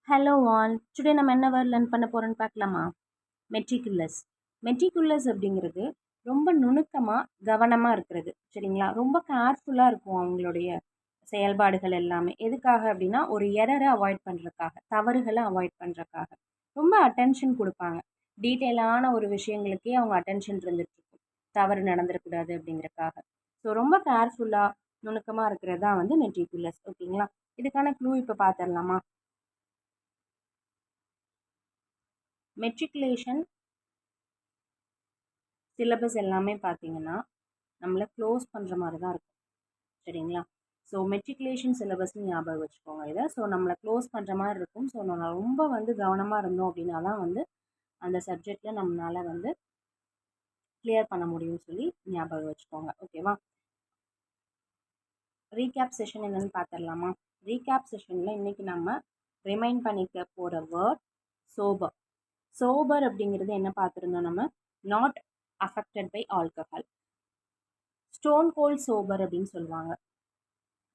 Hello all. Today நம்ம என்ன word learn பண்ண போகிறோன்னு பார்க்கலாமா? மெட்ரிகுலஸ். மெட்ரிகுலஸ் அப்படிங்கிறது ரொம்ப நுணுக்கமாக கவனமாக இருக்கிறது. சரிங்களா? ரொம்ப கேர்ஃபுல்லாக இருக்கும் அவங்களுடைய செயல்பாடுகள் எல்லாமே. எதுக்காக அப்படின்னா ஒரு எரரை அவாய்ட் பண்ணுறதுக்காக, தவறுகளை அவாய்ட் பண்ணுறதுக்காக. ரொம்ப அட்டென்ஷன் கொடுப்பாங்க. டீட்டெயிலான ஒரு விஷயங்களுக்கே அவங்க அட்டென்ஷன் இருந்துட்டு இருக்கும். தவறு நடந்துடக்கூடாது அப்படிங்கிறக்காக. ஸோ ரொம்ப கேர்ஃபுல்லாக நுணுக்கமாக இருக்கிறது தான் வந்து மெட்ரிகுலஸ். ஓகேங்களா? இதுக்கான க்ளூ இப்போ பார்த்துடலாமா? மெட்ரிகுலேஷன் சிலபஸ் எல்லாமே பார்த்தீங்கன்னா, நம்மள க்ளோஸ் பண்ணுற மாதிரி தான் இருக்கும். சரிங்களா? ஸோ மெட்ரிகுலேஷன் சிலபஸ்ன்னு ஞாபகம் வச்சுக்கோங்க இதை. ஸோ நம்மளை க்ளோஸ் பண்ணுற மாதிரி இருக்கும். ஸோ நம்ம ரொம்ப வந்து கவனமாக இருந்தோம் அப்படின்னா தான் வந்து அந்த சப்ஜெக்டில் நம்மளால வந்து கிளியர் பண்ண முடியும்னு சொல்லி ஞாபகம் வச்சுக்கோங்க. ஓகேவா? ரீகேப் செஷன் என்னென்னு பார்த்துடலாமா? ரீகேப் செஷனில் இன்றைக்கி நம்ம ரிமைண்ட் பண்ணிக்க போகிற வேர்ட் சோபர். சோபர் அப்படிங்கிறது என்ன பார்த்துருந்தோம் நம்ம? Not affected by alcohol. Stone cold sober அப்படின்னு சொல்லுவாங்க.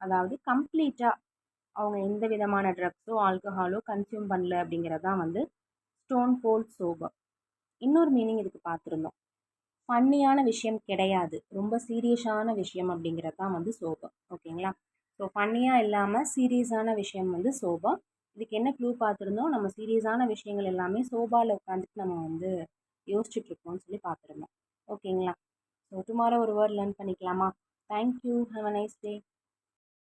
அதாவது கம்ப்ளீட்டாக அவங்க எந்த விதமான ட்ரக்ஸோ ஆல்கஹாலோ கன்சியூம் பண்ணல அப்படிங்கிறது தான் வந்து ஸ்டோன் கோல்ட் சோபர். இன்னொரு மீனிங் இதுக்கு பார்த்துருந்தோம். ஃபன்னியான விஷயம் கிடையாது, ரொம்ப சீரியஸான விஷயம் அப்படிங்கிறது தான் வந்து சோபர். ஓகேங்களா? ஸோ ஃபன்னியாக இல்லாமல் சீரியஸான விஷயம் வந்து சோபர். இதுக்கு என்ன க்ளூ பார்த்துருந்தோம்? நம்ம சீரியஸான விஷயங்கள் எல்லாமே சோபாவில் உட்காந்துட்டு நம்ம வந்து யோசிச்சுட்ருக்கோம்னு சொல்லி பார்த்துருந்தோம். ஓகேங்களா? ஸோ டுமாரோ ஒரு வேர்ட் லேர்ன் பண்ணிக்கலாமா? Thank you. Have a nice day.